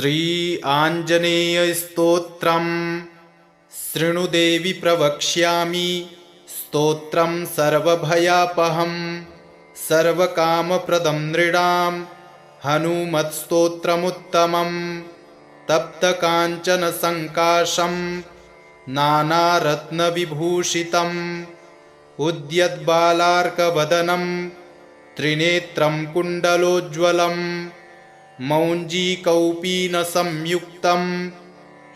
श्री आञ्जनेयस्तोत्रम् शृणुदेवि प्रवक्ष्यामि स्तोत्रं सर्वभयापहं सर्वकामप्रदं नृणां हनुमत्स्तोत्रमुत्तमं तप्तकाञ्चनसङ्काशं नानारत्नविभूषितम् उद्यद्बालार्कवदनं त्रिनेत्रं कुण्डलोज्ज्वलम् मौञ्जीकौपीनसंयुक्तं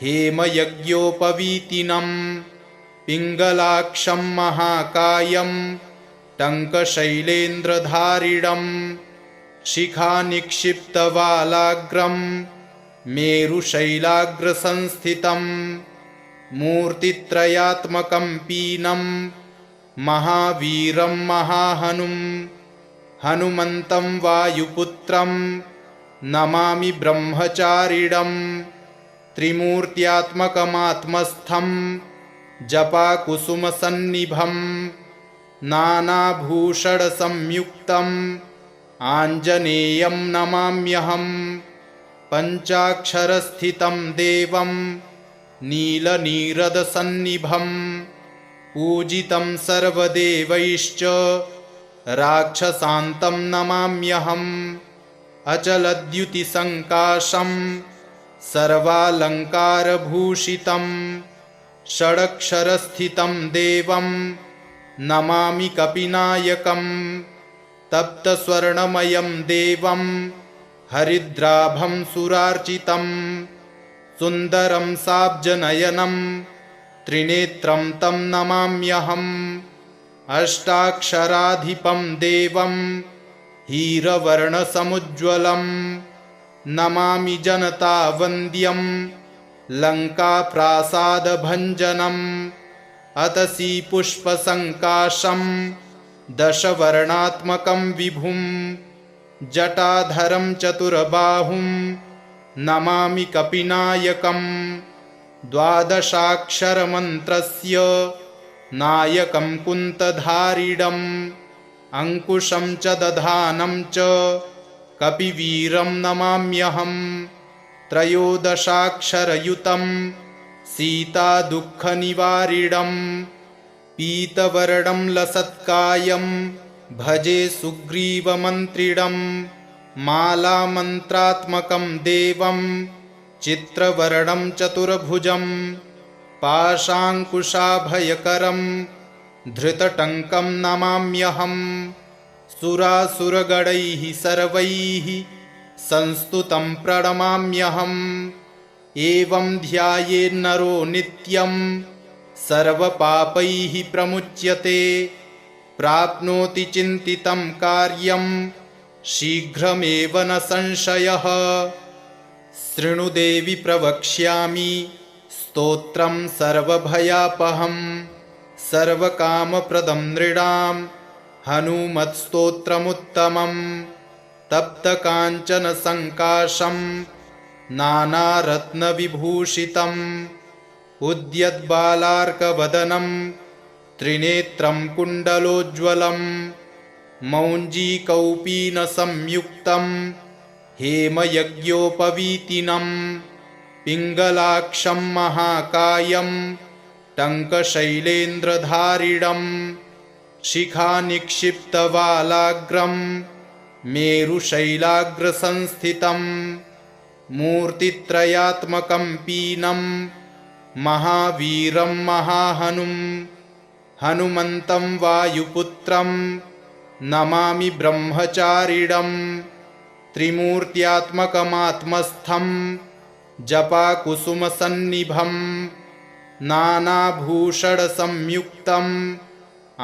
हेमयज्ञोपवीतिनं पिङ्गलाक्षं महाकायं टङ्कशैलेन्द्रधारिणं शिखानिक्षिप्तवालाग्रं मेरुशैलाग्रसंस्थितं मूर्तित्रयात्मकं पीनं महावीरं महाहनुं हनुमन्तं वायुपुत्रं नमामि ब्रह्मचारिणं त्रिमूर्त्यात्मकमात्मस्थं जपाकुसुमसन्निभं नानाभूषणसंयुक्तम् आञ्जनेयं नमाम्यहं पञ्चाक्षरस्थितं देवं नीलनीरदसन्निभं पूजितं सर्वदेवैश्च राक्षसान्तं नमाम्यहम् अचलद्युतिसङ्काशं सर्वालङ्कारभूषितं षडक्षरस्थितं देवं नमामि कपिनायकं तप्तस्वर्णमयं देवं हरिद्राभं सुरार्चितं सुन्दरं साब्जनयनं त्रिनेत्रं तं नमाम्यहम् अष्टाक्षराधिपं देवं हीरवर्णसमुज्ज्वलं नमामि जनतावन्द्यं लङ्काप्रासादभञ्जनम् अतसी पुष्पसङ्काशं दशवर्णात्मकं विभुं जटाधरं चतुर्बाहुं नमामि कपिनायकं द्वादशाक्षरमन्त्रस्य नायकं कुन्तधारिणम् अंकुशं च दधानं च कपिवीरं नमाम्यहम् त्रयोदशाक्षरयुतं सीतादुःखनिवारिणं पीतवर्णं लसत्कायं भजे सुग्रीवमन्त्रिणं मालामन्त्रात्मकं देवं चित्रवर्णं चतुर्भुजं पाशाङ्कुशाभयकरं धृतटङ्कं नमाम्यहम् सुरासुरगणैः सर्वैः संस्तुतं प्रणमाम्यहम् एवं ध्यायेन्नरो नित्यं सर्वपापैः प्रमुच्यते प्राप्नोति चिन्तितं कार्यं शीघ्रमेव न संशयः। शृणुदेवि प्रवक्ष्यामि स्तोत्रं सर्वभयापहं सर्वकामप्रदं नृणां हनुमत्स्तोत्रमुत्तमं तप्तकाञ्चनसङ्काशं नानारत्नविभूषितम् उद्यद्बालार्कवदनं त्रिनेत्रं कुण्डलोज्ज्वलं मौञ्जीकौपीनसंयुक्तं हेमयज्ञोपवीतिनं पिङ्गलाक्षं महाकायं टङ्कशैलेन्द्रधारिणं शिखानिक्षिप्तवालाग्रं मेरुशैलाग्रसंस्थितं मूर्तित्रयात्मकं पीनं महावीरं महाहनुं हनुमन्तं वायुपुत्रं नमामि ब्रह्मचारिणं त्रिमूर्त्यात्मकमात्मस्थं जपाकुसुमसन्निभं नानाभूषणसंयुक्तम्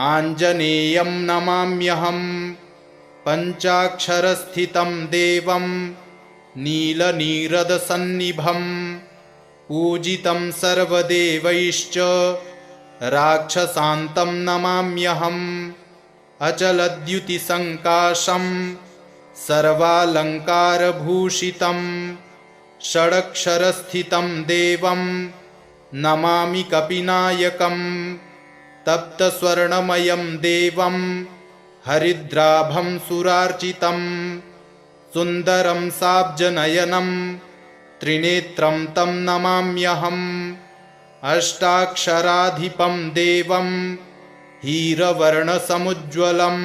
आञ्जनेयं नमाम्यहम् पञ्चाक्षरस्थितं देवं नीलनीरदसन्निभं पूजितं सर्वदेवैश्च राक्षसान्तं नमाम्यहम् अचलद्युतिसङ्काशं सर्वालङ्कारभूषितं षडक्षरस्थितं देवं नमामि कपिनायकं तप्तस्वर्णमयं देवं हरिद्राभं सुरार्चितं सुन्दरं साब्जनयनं त्रिनेत्रं तं नमाम्यहम् अष्टाक्षराधिपं देवं हीरवर्णसमुज्ज्वलं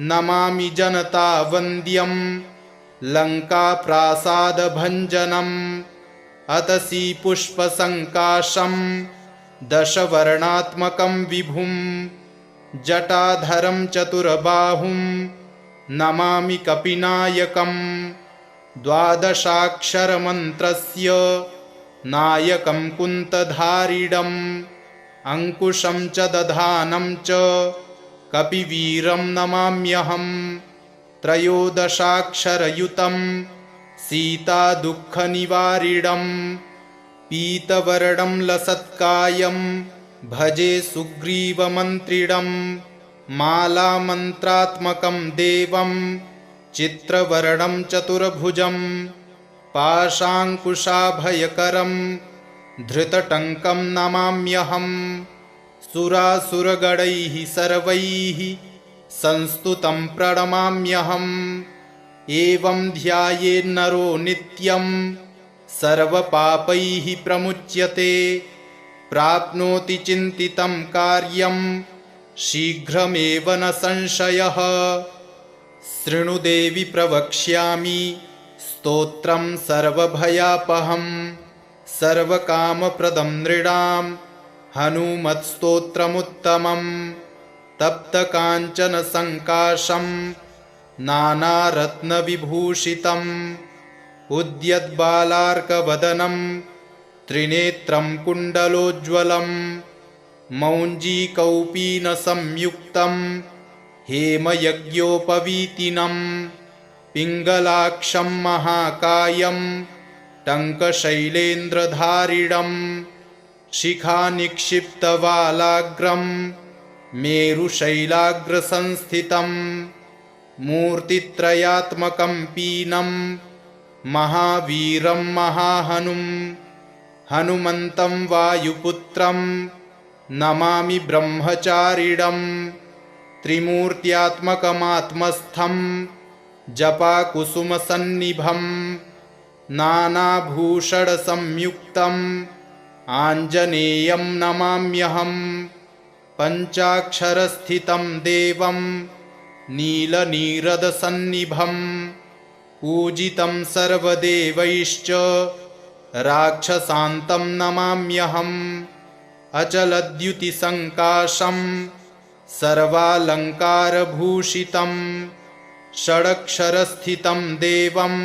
नमामि जनतावन्द्यं लङ्काप्रासादभञ्जनम् अतसी पुष्पसङ्काशं दशवर्णात्मकं विभुं जटाधरं चतुर्बाहुं नमामि कपिनायकं द्वादशाक्षरमन्त्रस्य नायकं कुन्तधारिणम् अंकुशं च दधानं च कपिवीरं नमाम्यहम् त्रयोदशाक्षरयुतं सीतादुःखनिवारिणं पीतवर्णं लसत्कायं भजे सुग्रीवमन्त्रिणं मालामन्त्रात्मकं देवं चित्रवर्णं चतुर्भुजं पाशाङ्कुशाभयकरं धृतटङ्कं नमाम्यहम् सुरासुरगणैः सर्वैः संस्तुतं प्रणमाम्यहम् एवं ध्यायेन्नरो नित्यं सर्वपापैः प्रमुच्यते प्राप्नोति चिन्तितं कार्यं शीघ्रमेव न संशयः। शृणु देवि प्रवक्ष्यामि स्तोत्रं सर्वभयापहं सर्वकामप्रदं नृणां हनुमत्स्तोत्रमुत्तमं तप्तकाञ्चनसङ्काशं नानारत्नविभूषितम् उद्यद्बालार्कवदनं त्रिनेत्रं कुण्डलोज्ज्वलं मौञ्जीकौपीनसंयुक्तं हेमयज्ञोपवीतिनं पिङ्गलाक्षं महाकायं टङ्कशैलेन्द्रधारिणं शिखानिक्षिप्तवालाग्रं मेरुशैलाग्रसंस्थितं मूर्तित्रयात्मकं पीनं महावीरं महाहनुं हनुमन्तं वायुपुत्रं नमामि ब्रह्मचारिणं त्रिमूर्त्यात्मकमात्मस्थं जपाकुसुमसन्निभं नानाभूषणसंयुक्तम् आञ्जनेयं नमाम्यहम् पञ्चाक्षरस्थितं देवं नीलनीरदसन्निभं पूजितं सर्वदेवैश्च राक्षसान्तं नमाम्यहम् अचलद्युतिसङ्काशं सर्वालङ्कारभूषितं षडक्षरस्थितं देवं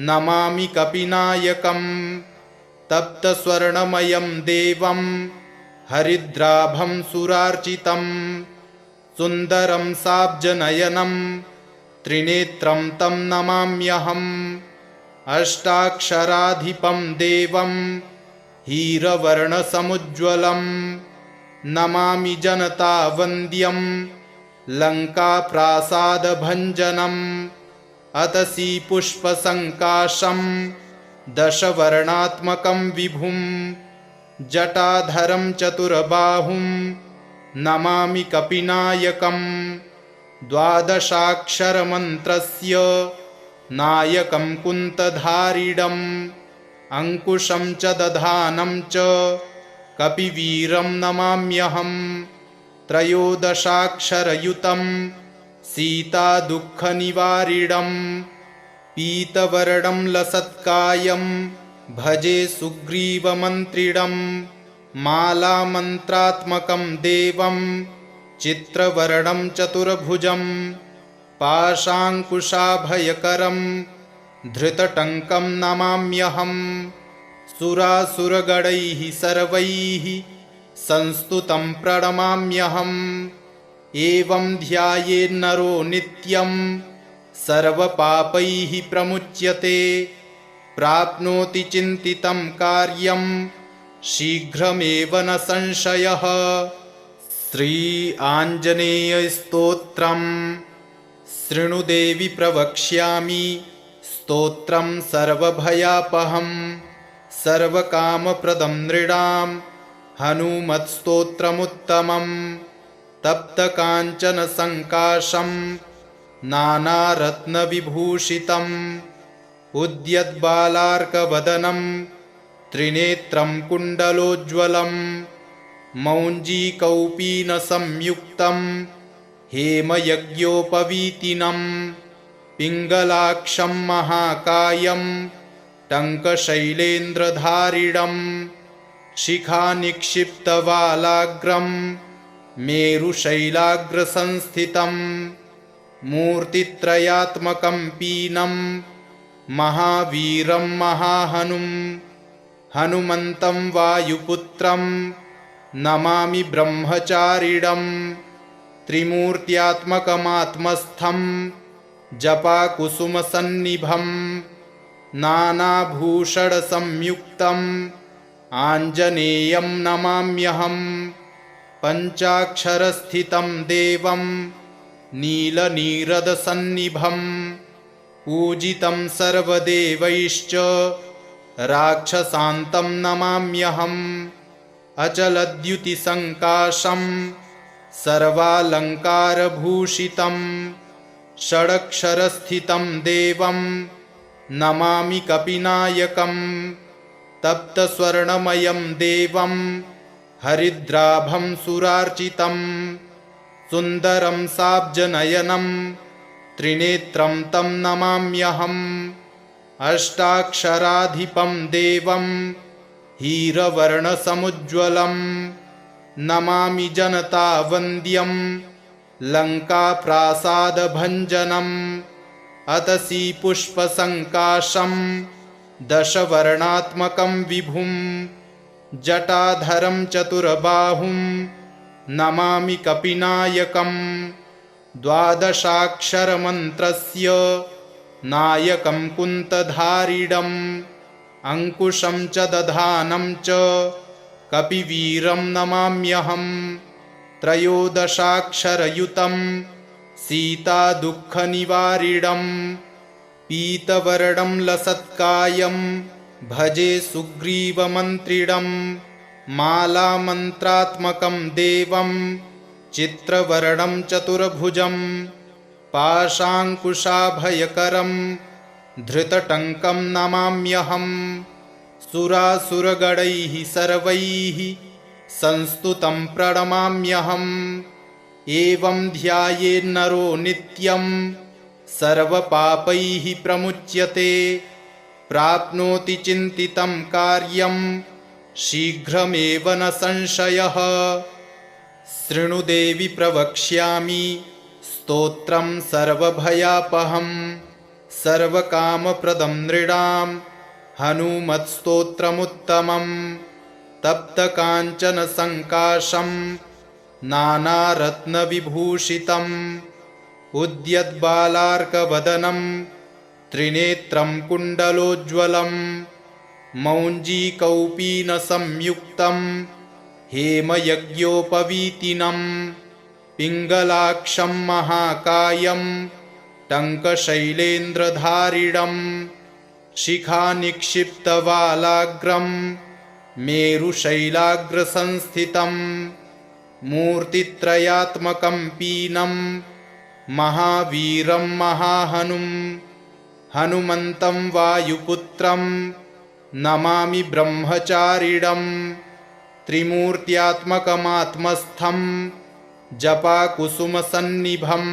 नमामि कपिनायकम् तप्तस्वर्णमयं देवं हरिद्राभं सुरार्चितं सुन्दरं साब्जनयनं त्रिनेत्रं तं नमाम्यहम् अष्टाक्षराधिपं देवं हीरवर्णसमुज्ज्वलं नमामि जनतावन्द्यं लङ्काप्रासादभञ्जनम् अतसी पुष्पसङ्काशं दशवर्णात्मकं विभुं जटाधरं चतुर्बाहुं नमामि कपिनायकं द्वादशाक्षरमन्त्रस्य नायकं कुन्तधारिणम् अंकुशं च दधानं च कपिवीरं नमाम्यहम् त्रयोदशाक्षरयुतं सीतादुःखनिवारिणं पीतवर्णं लसत्कायं भजे सुग्रीवमन्त्रिणं मालामन्त्रात्मकं देवं चित्रवर्णं चतुर्भुजं पाशाङ्कुशाभयकरं धृतटङ्कं नमाम्यहम् सुरासुरगणैः सर्वैः संस्तुतं प्रणमाम्यहम् एवं ध्यायेन्नरो नित्यं सर्वपापैः प्रमुच्यते प्राप्नोति चिन्तितं कार्यं शीघ्रमेव न संशयः। श्री आञ्जनेयस्तोत्रम् शृणु देवि प्रवक्ष्यामि स्तोत्रं सर्वभयापहं सर्वकामप्रदं नृणां हनुमत्स्तोत्रमुत्तमं तप्तकाञ्चनसङ्काशं नानारत्नविभूषितं उद्यद्बालार्कवदनं त्रिनेत्रं कुण्डलोज्ज्वलं मौञ्जीकौपीनसंयुक्तं हेमयज्ञोपवीतिनं पिङ्गलाक्षं महाकायं टङ्कशैलेन्द्रधारिणं शिखानिक्षिप्तवालाग्रं मेरुशैलाग्रसंस्थितं मूर्तित्रयात्मकं पीनं महावीरं महाहनुं हनुमन्तं वायुपुत्रं नमामि ब्रह्मचारिणं त्रिमूर्त्यात्मकमात्मस्थं जपाकुसुमसन्निभं नानाभूषणसंयुक्तम् आञ्जनेयं नमाम्यहं पञ्चाक्षरस्थितं देवं नीलनीरदसन्निभं पूजितं सर्वदेवैश्च राक्षसान्तं नमाम्यहम् अचलद्युतिसङ्काशं सर्वालङ्कारभूषितं षडक्षरस्थितं देवं नमामि कपिनायकं तप्तस्वर्णमयं देवं हरिद्राभं सुरार्चितं सुन्दरं साब्जनयनं त्रिनेत्रं तं नमाम्यहम् अष्टाक्षराधिपं देवं हीरवर्णसमुज्ज्वलं नमामि जनतावन्द्यं लङ्काप्रासादभञ्जनम् अतसी पुष्पसङ्काशं दशवर्णात्मकं विभुं जटाधरं चतुर्बाहुं नमामि कपिनायकं द्वादशाक्षरमन्त्रस्य नायकं कुन्तधारिणम् अङ्कुशं च दधानं च कपिवीरं नमाम्यहम् त्रयोदशाक्षरयुतं सीतादुःखनिवारिणं पीतवर्णं लसत्कायं भजे सुग्रीवमन्त्रिणं मालामन्त्रात्मकं देवं चित्रवर्णं चतुर्भुजं पाशाङ्कुशाभयकरं धृतटङ्कं नमाम्यहम् सुरासुरगणैः सर्वैः संस्तुतं प्रणमाम्यहम् एवं ध्यायेन्नरो नित्यं सर्वपापैः प्रमुच्यते प्राप्नोति चिन्तितं कार्यं शीघ्रमेव न संशयः। शृणु देवि प्रवक्ष्यामि स्तोत्रं सर्वभयापहं सर्वकामप्रदं नृणां हनुमत्स्तोत्रमुत्तमं तप्तकाञ्चनसङ्काशं नानारत्नविभूषितम् उद्यद्बालार्कवदनं त्रिनेत्रं कुण्डलोज्ज्वलं मौञ्जीकौपीनसंयुक्तं हेमयज्ञोपवीतिनं पिङ्गलाक्षं महाकायं टङ्कशैलेन्द्रधारिणं शिखानिक्षिप्तवालाग्रं मेरुशैलाग्रसंस्थितं मूर्तित्रयात्मकं पीनं महावीरं महाहनुं हनुमन्तं वायुपुत्रं नमामि ब्रह्मचारिणं त्रिमूर्त्यात्मकमात्मस्थं जपाकुसुमसन्निभं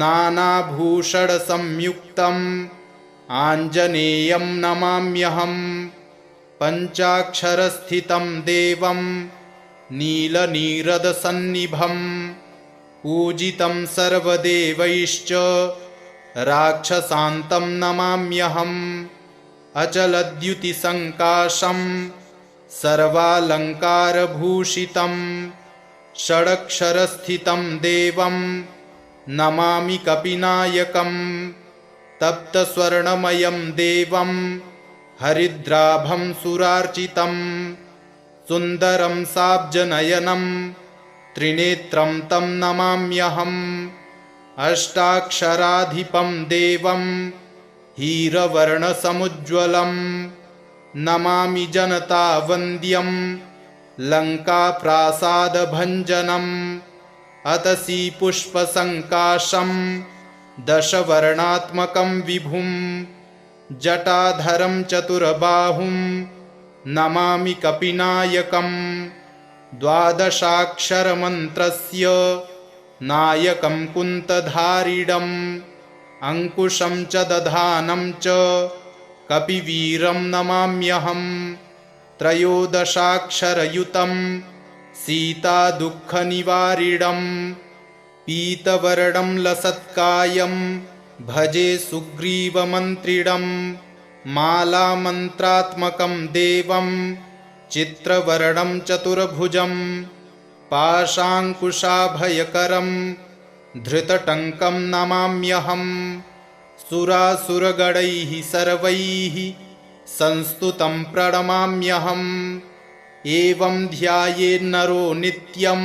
नानाभूषणसंयुक्तम् आञ्जनेयं नमाम्यहम् पञ्चाक्षरस्थितं देवं नीलनीरदसन्निभं पूजितं सर्वदेवैश्च राक्षसान्तं नमाम्यहम् अचलद्युतिसङ्काशं सर्वालङ्कारभूषितं षडक्षरस्थितं देवं नमामि कपिनायकं तप्तस्वर्णमयं देवं हरिद्राभं सुरार्चितं सुन्दरं साब्जनयनं त्रिनेत्रं तं नमाम्यहम् अष्टाक्षराधिपं देवं हीरवर्णसमुज्ज्वलं नमामि जनतावन्द्यं लङ्काप्रासादभञ्जनम् अतसी पुष्पसङ्काशं दशवर्णात्मकं विभुं जटाधरं चतुर्बाहुं नमामि कपिनायकम् द्वादशाक्षरमन्त्रस्य नायकं कुन्तधारिणम् अंकुशं च दधानं च कपिवीरं नमाम्यहम् त्रयोदशाक्षरयुतं सीतादुःखनिवारिणम् पीतवर्णं लसत्कायं भजे सुग्रीवमन्त्रिणम् मालामन्त्रात्मकं देवं चित्रवर्णं चतुर्भुजं पाशाङ्कुशाभयकरं धृतटङ्कं नमाम्यहम् सुरासुरगणैः सर्वैः संस्तुतं प्रणमाम्यहम् एवं ध्यायेन्नरो नित्यं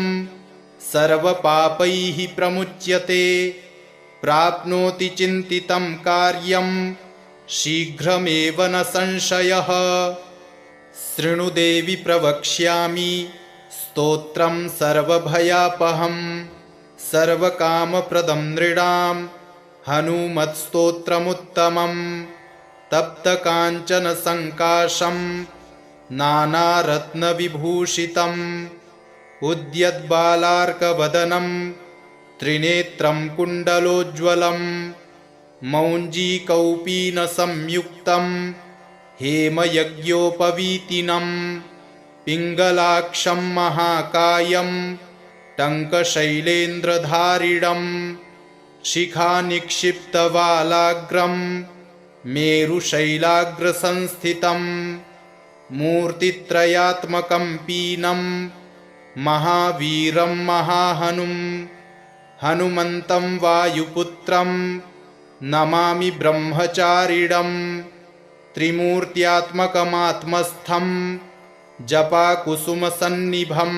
सर्वपापैः प्रमुच्यते प्राप्नोति चिन्तितं कार्यं शीघ्रमेव न संशयः। शृणु देवि प्रवक्ष्यामि स्तोत्रं सर्वभयापहं सर्वकामप्रदं नृणां हनुमत्स्तोत्रमुत्तमं तप्तकाञ्चनसङ्काशं नानारत्नविभूषितम् उद्यद्बालार्कवदनं त्रिनेत्रं कुण्डलोज्ज्वलं मौञ्जीकौपीनसंयुक्तं हेमयज्ञोपवीतिनं पिङ्गलाक्षं महाकायं टङ्कशैलेन्द्रधारिणं शिखानिक्षिप्तवालाग्रं मेरुशैलाग्रसंस्थितं मूर्तित्रयात्मकं पीनं महावीरं महाहनुं हनुमन्तं वायुपुत्रं नमामि ब्रह्मचारिणं त्रिमूर्त्यात्मकमात्मस्थं जपाकुसुमसन्निभं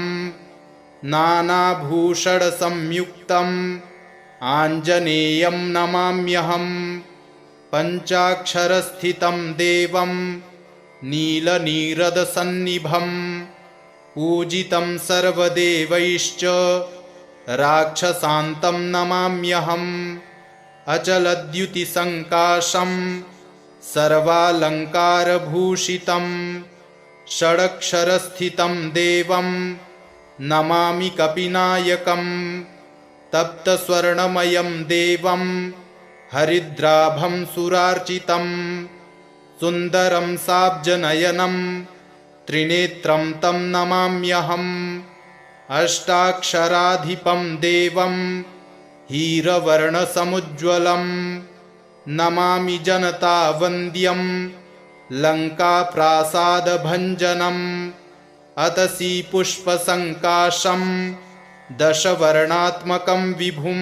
नानाभूषणसंयुक्तम् आञ्जनेयं नमाम्यहम् पञ्चाक्षरस्थितं देवं नीलनीरदसन्निभं पूजितं सर्वदेवैश्च राक्षसान्तं नमाम्यहम् अचलद्युतिसङ्काशं सर्वालङ्कारभूषितं षडक्षरस्थितं देवं नमामि कपिनायकम् तप्तस्वर्णमयं देवं हरिद्राभं सुरार्चितं सुन्दरं साब्जनयनं त्रिनेत्रं तं नमाम्यहम् अष्टाक्षराधिपं देवं हीरवर्णसमुज्ज्वलं नमामि जनतावन्द्यं लङ्काप्रासादभञ्जनम् अतसी पुष्पसङ्काशं दशवर्णात्मकं विभुं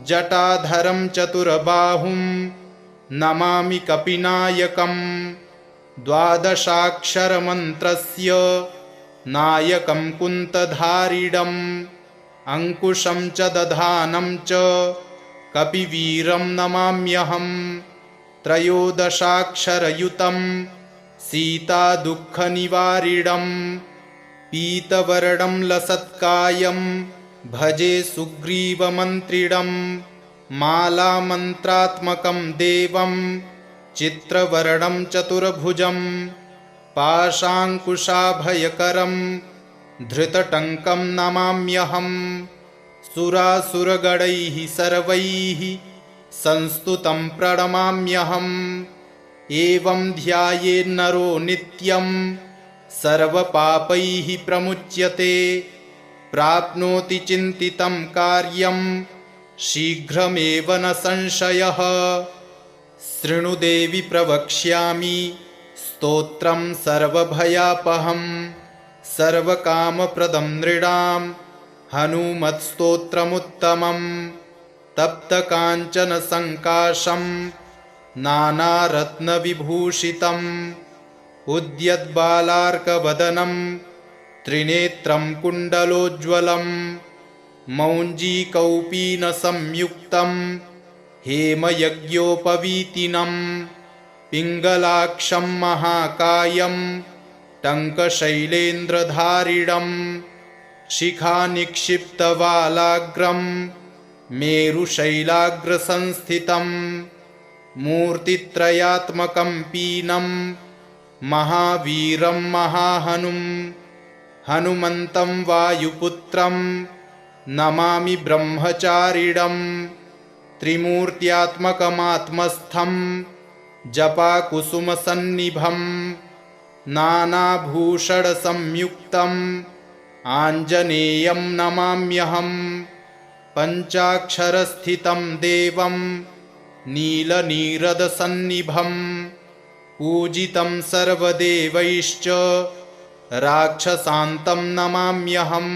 जटाधरं चतुर्बाहुं नमामि कपिनायकम् द्वादशाक्षरमन्त्रस्य नायकं कुन्तधारिणम् अंकुशं च दधानं च कपिवीरं नमाम्यहम् त्रयोदशाक्षरयुतं सीतादुःखनिवारिणम् पीतवर्णं लसत्कायं भजे सुग्रीवमन्त्रिणम् मालामन्त्रात्मकं देवं चित्रवर्णं चतुर्भुजं पाशाङ्कुशाभयकरं धृतटङ्कं नमाम्यहम् सुरासुरगणैः सर्वैः संस्तुतं प्रणमाम्यहम् एवं ध्यायेन्नरो नित्यं सर्वपापैः प्रमुच्यते प्राप्नोति चिन्तितं कार्यं शीघ्रमेव न संशयः। शृणु देवि प्रवक्ष्यामि स्तोत्रं सर्वभयापहं सर्वकामप्रदं नृणां हनुमत्स्तोत्रमुत्तमं तप्तकाञ्चनसङ्काशं नानारत्नविभूषितम् उद्यद्बालार्कवदनं त्रिनेत्रं कुण्डलोज्ज्वलं मौञ्जीकौपीनसंयुक्तं हेमयज्ञोपवीतिनं पिङ्गलाक्षं महाकायं टङ्कशैलेन्द्रधारिणं शिखानिक्षिप्तवालाग्रं मेरुशैलाग्रसंस्थितं मूर्तित्रयात्मकं पीनं महावीरं महाहनुं हनुमन्तं वायुपुत्रं नमामि ब्रह्मचारिणं त्रिमूर्त्यात्मकमात्मस्थं जपाकुसुमसन्निभं नानाभूषणसंयुक्तम् आञ्जनेयं नमाम्यहं पञ्चाक्षरस्थितं देवं नीलनीरदसन्निभं पूजितं सर्वदेवैश्च राक्षसान्तं नमाम्यहम्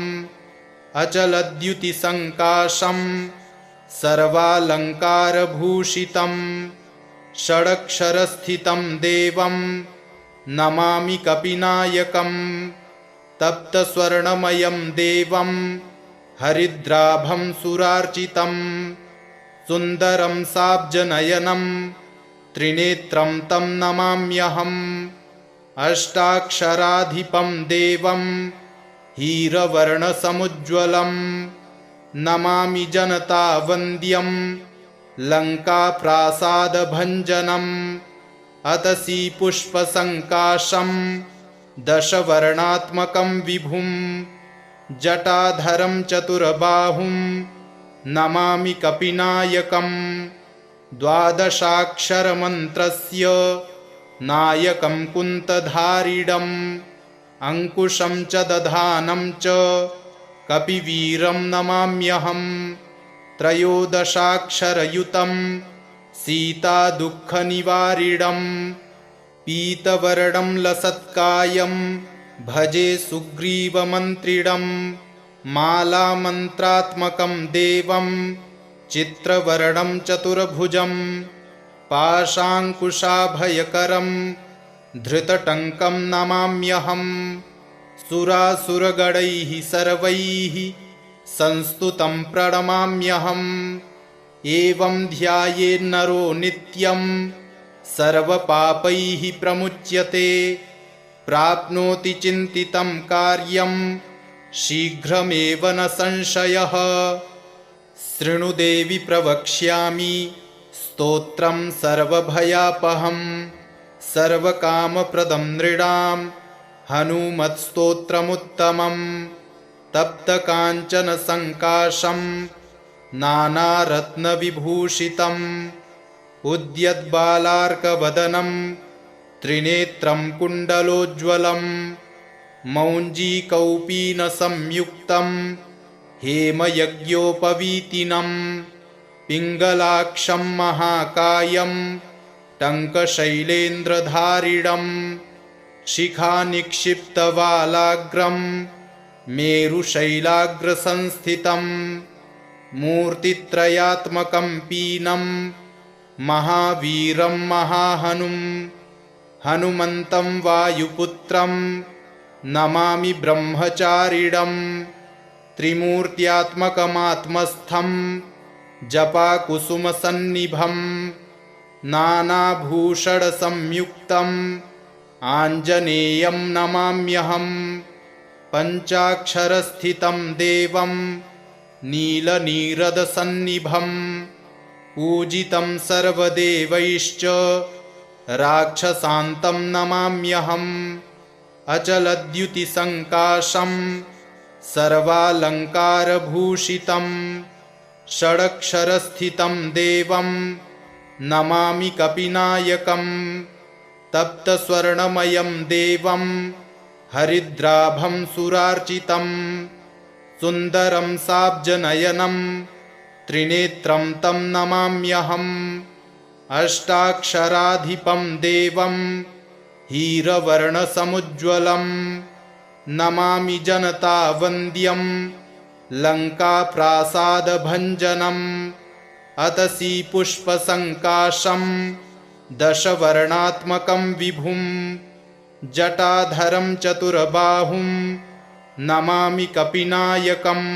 अचलद्युतिसङ्काशं सर्वालङ्कारभूषितं षडक्षरस्थितं देवं नमामि कपिनायकम् तप्तस्वर्णमयं देवं हरिद्राभं सुरार्चितं सुन्दरं साब्जनयनं त्रिनेत्रं तं नमाम्यहम् अष्टाक्षराधिपं देवं हीरवर्णसमुज्ज्वलं नमामि जनतावन्द्यं लङ्काप्रासादभञ्जनम् अतसी पुष्पसङ्काशं दशवर्णात्मकं विभुं जटाधरं चतुर्बाहुं नमामि कपिनायकम् द्वादशाक्षरमन्त्रस्य नायकं कुन्तधारिणम् अंकुशं च दधानं च कपिवीरं नमाम्यहम् त्रयोदशाक्षरयुतं सीतादुःखनिवारिणम् पीतवर्णं लसत्कायं भजे सुग्रीवमन्त्रिणं मालामन्त्रात्मकं देवं चित्रवर्णं चतुर्भुजं पाशाङ्कुशाभयकरं धृतटङ्कं नमाम्यहम् सुरासुरगणैः सर्वैः संस्तुतं प्रणमाम्यहम् एवं ध्यायेन्नरो नित्यं सर्वपापैः प्रमुच्यते प्राप्नोति चिन्तितं कार्यं शीघ्रमेव न संशयः। शृणु देवि प्रवक्ष्यामि स्तोत्रं सर्वभयापहं सर्वकामप्रदं नृणां हनुमत्स्तोत्रमुत्तमं तप्तकाञ्चनसङ्काशं नानारत्नविभूषितम् उद्यद्बालार्कवदनं त्रिनेत्रं कुण्डलोज्ज्वलं मौञ्जीकौपीनसंयुक्तं हेमयज्ञोपवीतिनं पिङ्गलाक्षं महाकायं टङ्कशैलेन्द्रधारिणं शिखानिक्षिप्तवालाग्रं मेरुशैलाग्रसंस्थितं मूर्तित्रयात्मकं पीनं महावीरं महाहनुं हनुमन्तं वायुपुत्रं नमामि ब्रह्मचारिणं त्रिमूर्त्यात्मकमात्मस्थं जपाकुसुमसन्निभं नानाभूषणसंयुक्तम् आञ्जनेयं नमाम्यहम् पञ्चाक्षरस्थितं देवं नीलनीरदसन्निभं पूजितं सर्वदेवैश्च राक्षसान्तं नमाम्यहम् अचलद्युतिसङ्काशं सर्वालङ्कारभूषितं षडक्षरस्थितं देवं नमामि कपिनायकम् तप्तस्वर्णमयं देवं हरिद्राभं सुरार्चितं सुन्दरं साब्जनयनं त्रिनेत्रं तं नमाम्यहम् अष्टाक्षराधिपं देवं हीरवर्णसमुज्ज्वलं नमामि जनतावन्द्यं लङ्काप्रासादभञ्जनम् अतसी पुष्पसङ्काशं दशवर्णात्मकं विभुं जटाधरं चतुर्बाहुं नमामि कपिनायकम्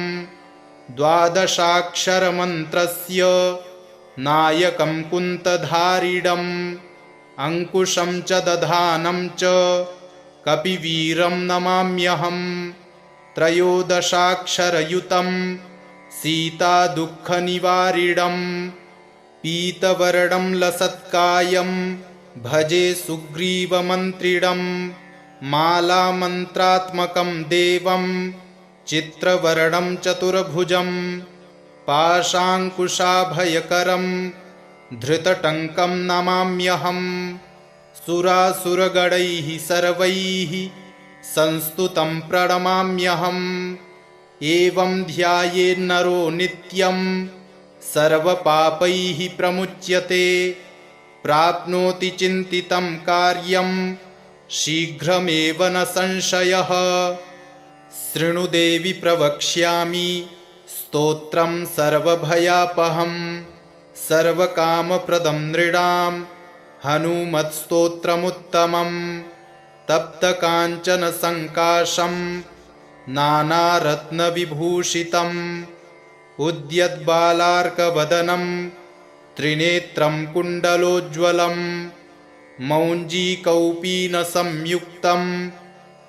द्वादशाक्षरमन्त्रस्य नायकं कुन्तधारिणम् अंकुशं च दधानं च कपिवीरं नमाम्यहम् त्रयोदशाक्षरयुतं सीतादुःखनिवारिणम् पीतवर्णं लसत्कायं भजे सुग्रीवमन्त्रिणं मालामन्त्रात्मकं देवं चित्रवर्णं चतुर्भुजं पाशाङ्कुशाभयकरं धृतटङ्कं नमाम्यहं सुरासुरगणैः सर्वैः संस्तुतं प्रणमाम्यहम् एवं ध्यायेन्नरो नित्यं सर्वपापैः प्रमुच्यते प्राप्नोति चिन्तितं कार्यं शीघ्रमेव न संशयः। शृणु देवि प्रवक्ष्यामि स्तोत्रं सर्वभयापहं सर्वकामप्रदं नृणां हनुमत्स्तोत्रमुत्तमं तप्तकाञ्चनसङ्काशं नानारत्नविभूषितम् उद्यद्बालार्कवदनं त्रिनेत्रं कुण्डलोज्ज्वलं मौञ्जीकौपीनसंयुक्तं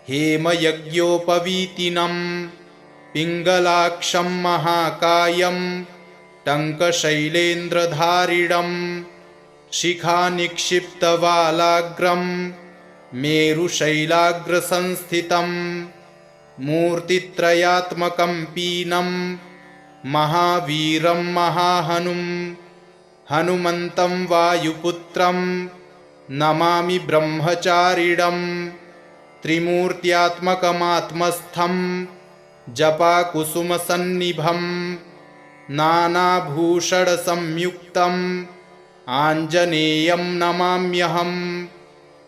हेमयज्ञोपवीतिनं पिङ्गलाक्षं महाकायं टङ्कशैलेन्द्रधारिणं शिखानिक्षिप्तवालाग्रं मेरुशैलाग्रसंस्थितं मूर्तित्रयात्मकं पीनं महावीरं महाहनुं हनुमन्तं वायुपुत्रं नमामि ब्रह्मचारिणं त्रिमूर्त्यात्मकमात्मस्थं जपाकुसुमसन्निभं नानाभूषणसंयुक्तम् आञ्जनेयं नमाम्यहं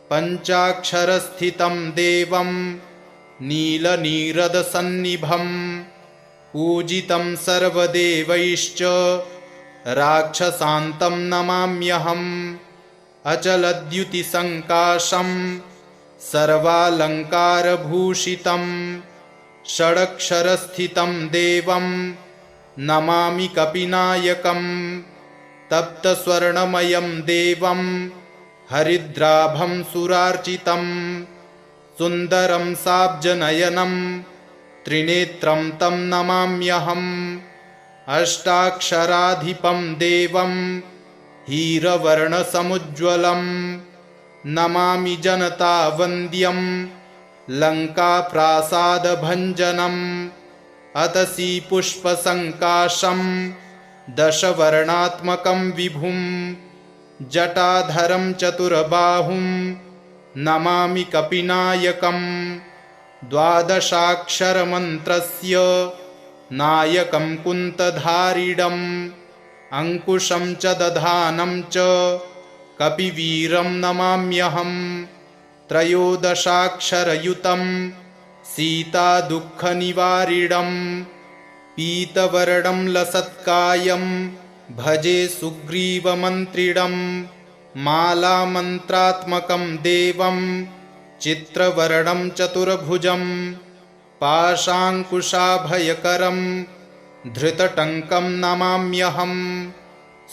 पञ्चाक्षरस्थितं देवं नीलनीरदसन्निभं पूजितं सर्वदेवैश्च राक्षसान्तं नमाम्यहम् अचलद्युतिसङ्काशं सर्वालङ्कारभूषितं षडक्षरस्थितं देवं नमामि कपिनायकं तप्तस्वर्णमयं देवं हरिद्राभं सुरार्चितं सुन्दरं साब्जनयनं त्रिनेत्रं तं नमाम्यहम् अष्टाक्षराधिपं देवं हीरवर्णसमुज्ज्वलं नमामि जनतावन्द्यं लङ्काप्रासादभञ्जनम् अतसी पुष्पसङ्काशं दशवर्णात्मकं विभुं जटाधरं चतुर्बाहुं नमामि कपिनायकं द्वादशाक्षरमन्त्रस्य नायकं कुन्तधारिणम् अंकुशं च दधानं च कपिवीरं नमाम्यहं त्रयोदशाक्षरयुतं सीतादुःखनिवारिणं पीतवर्णं लसत्कायं भजे सुग्रीवमन्त्रिणं मालामन्त्रात्मकं देवं चित्रवर्णं चतुर्भुजं पाशाङ्कुशाभयकरं धृतटङ्कं नमाम्यहं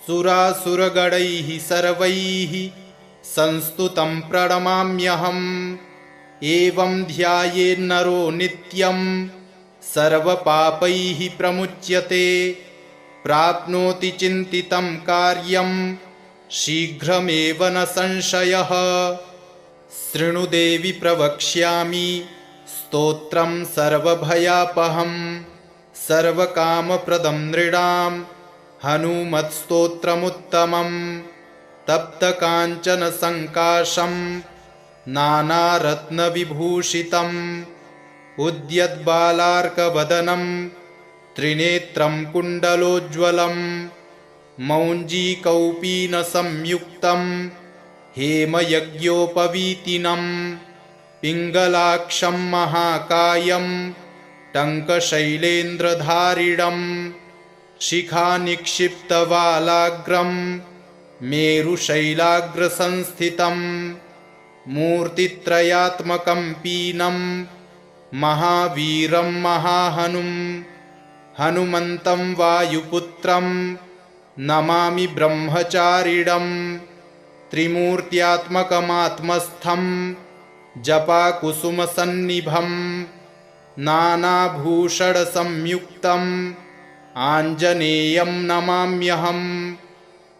सुरासुरगणैः सर्वैः संस्तुतं प्रणमाम्यहम् एवं ध्यायेन्नरो नित्यं सर्वपापैः प्रमुच्यते प्राप्नोति चिन्तितं कार्यं शीघ्रमेव न संशयः। शृणु देवि प्रवक्ष्यामि स्तोत्रं सर्वभयापहं सर्वकामप्रदं नृणां हनुमत्स्तोत्रमुत्तमं तप्तकाञ्चनसङ्काशं नानारत्नविभूषितम् उद्यद्बालार्कवदनं त्रिनेत्रं कुण्डलोज्ज्वलं मौञ्जीकौपीनसंयुक्तं हेमयज्ञोपवीतिनं पिङ्गलाक्षं महाकायं टङ्कशैलेन्द्रधारिणं शिखानिक्षिप्तवालाग्रं मेरुशैलाग्रसंस्थितं मूर्तित्रयात्मकं पीनं महावीरं महाहनुं हनुमन्तं वायुपुत्रं नमामि ब्रह्मचारिणं त्रिमूर्त्यात्मकमात्मस्थं जपाकुसुमसन्निभं नानाभूषणसंयुक्तम् आञ्जनेयं नमाम्यहं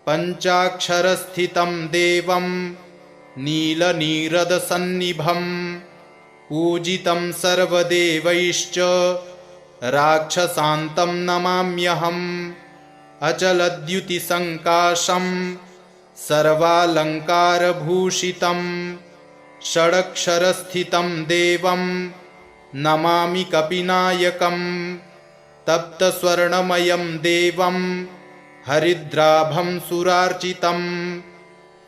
पञ्चाक्षरस्थितं देवं नीलनीरदसन्निभं पूजितं सर्वदेवैश्च राक्षसान्तं नमाम्यहम् अचलद्युतिसङ्काशं सर्वालङ्कारभूषितं षडक्षरस्थितं देवं नमामि कपिनायकं तप्तस्वर्णमयं देवं हरिद्राभं सुरार्चितं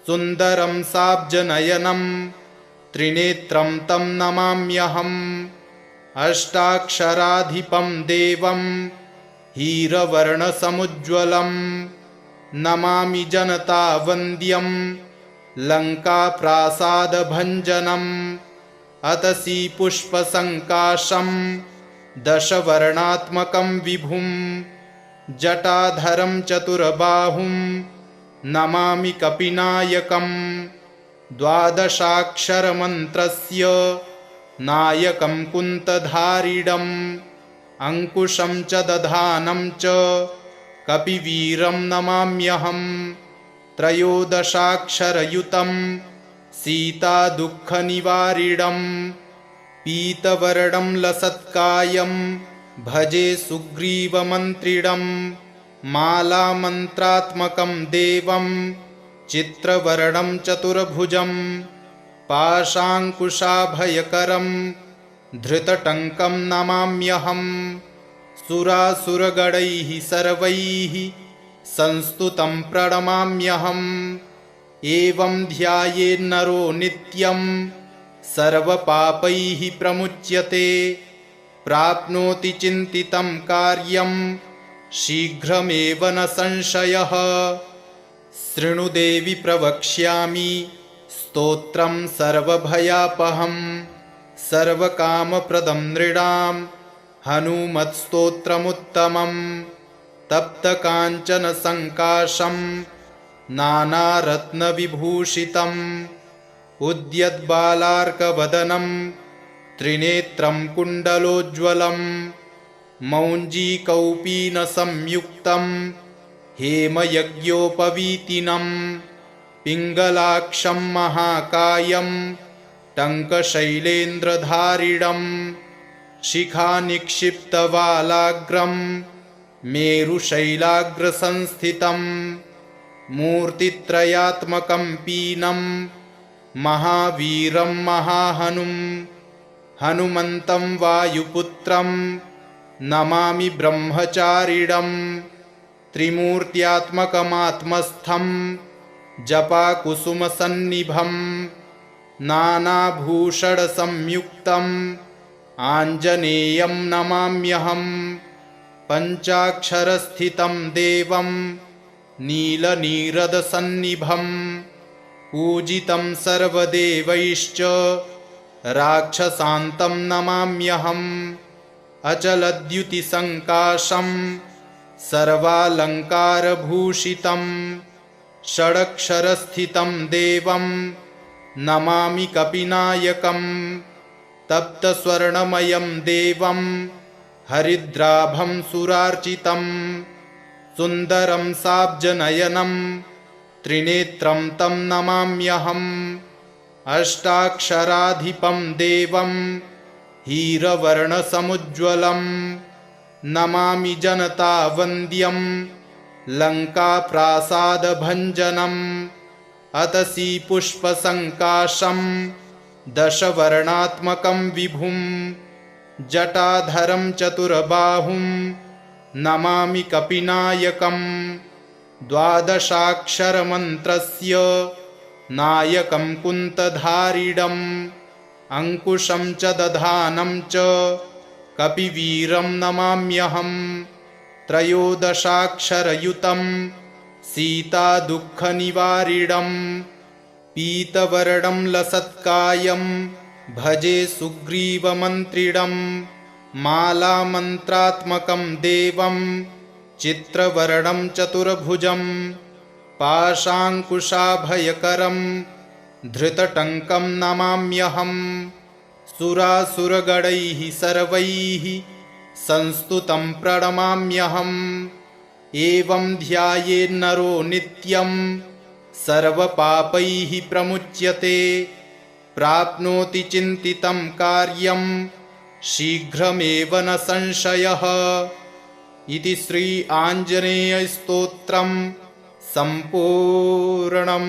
सुन्दरं साब्जनयनं त्रिनेत्रं तं नमाम्यहम् अष्टाक्षराधिपं देवं हीरवर्णसमुज्ज्वलं नमामि जनतावन्द्यं लङ्काप्रासादभञ्जनम् अतसी पुष्पसङ्काशं दशवर्णात्मकं विभुं जटाधरं चतुर्बाहुं नमामि कपिनायकं द्वादशाक्षरमन्त्रस्य नायकं कुन्तधारिणम् अंकुशं च दधानं च कपिवीरं नमाम्यहम् त्रयोदशाक्षरयुतं सीतादुःखनिवारिणं पीतवर्णं लसत्कायं भजे सुग्रीवमन्त्रिणं मालामन्त्रात्मकं देवं चित्रवर्णं चतुर्भुजं पाशाङ्कुशाभयकरं धृतटङ्कं नमाम्यहम् सुरासुरगणैः सर्वैः संस्तुतं प्रणमाम्यहम् एवं ध्यायेन्नरो नित्यं सर्वपापैः प्रमुच्यते प्राप्नोति चिन्तितं कार्यं शीघ्रमेव न संशयः शृणु देवि प्रवक्ष्यामि स्तोत्रं सर्वभयापहं सर्वकामप्रदं नृणां हनुमत्स्तोत्रमुत्तमं तप्तकाञ्चनसङ्काशं नानारत्नविभूषितम् उद्यद्बालार्कवदनं त्रिनेत्रं कुण्डलोज्ज्वलं मौञ्जीकौपीनसंयुक्तं हेमयज्ञोपवीतिनं पिङ्गलाक्षं महाकायं टङ्कशैलेन्द्रधारिणं शिखानिक्षिप्तवालाग्रं मेरुशैलाग्रसंस्थितं मूर्तित्रयात्मकं पीनं महावीरं महाहनुं हनुमन्तं वायुपुत्रं नमामि ब्रह्मचारिणं त्रिमूर्त्यात्मकमात्मस्थं जपाकुसुमसन्निभं नानाभूषणसंयुक्तम् आञ्जनेयं नमाम्यहम् पञ्चाक्षरस्थितं देवं नीलनीरदसन्निभं पूजितं सर्वदेवैश्च राक्षसान्तं नमाम्यहम् अचलद्युतिसङ्काशं सर्वालङ्कारभूषितं षडक्षरस्थितं देवं नमामि कपिनायकं तप्तस्वर्णमयं देवं हरिद्राभं सुरार्चितं सुन्दरं साब्जनयनं त्रिनेत्रं तं नमाम्यहम् अष्टाक्षराधिपं देवं हीरवर्णसमुज्ज्वलं नमामि जनतावन्द्यं लङ्काप्रासादभञ्जनम् अतसी पुष्पसङ्काशं दशवर्णात्मकं विभुं जटाधरं चतुर्बाहुं नमामि कपिनायकं द्वादशाक्षरमन्त्रस्य नायकं कुन्तधारिणम् अंकुशं च दधानं च कपिवीरं नमाम्यहम् त्रयोदशाक्षरयुतं सीतादुःखनिवारिणं पीतवर्णं लसत्कायं भजे सुग्रीवमन्त्रिणं मालामन्त्रात्मकं देवं चित्रवर्णं चतुर्भुजं पाशाङ्कुशाभयकरं धृतटङ्कं नमाम्यहम् सुरासुरगणैः सर्वैः संस्तुतं प्रणमाम्यहम् एवं ध्यायेन्नरो नित्यं सर्वपापैः प्रमुच्यते प्राप्नोति चिन्तितं कार्यं शीघ्रमेव न संशयः। इति श्री आञ्जनेयस्तोत्रम् सम्पूर्णम्।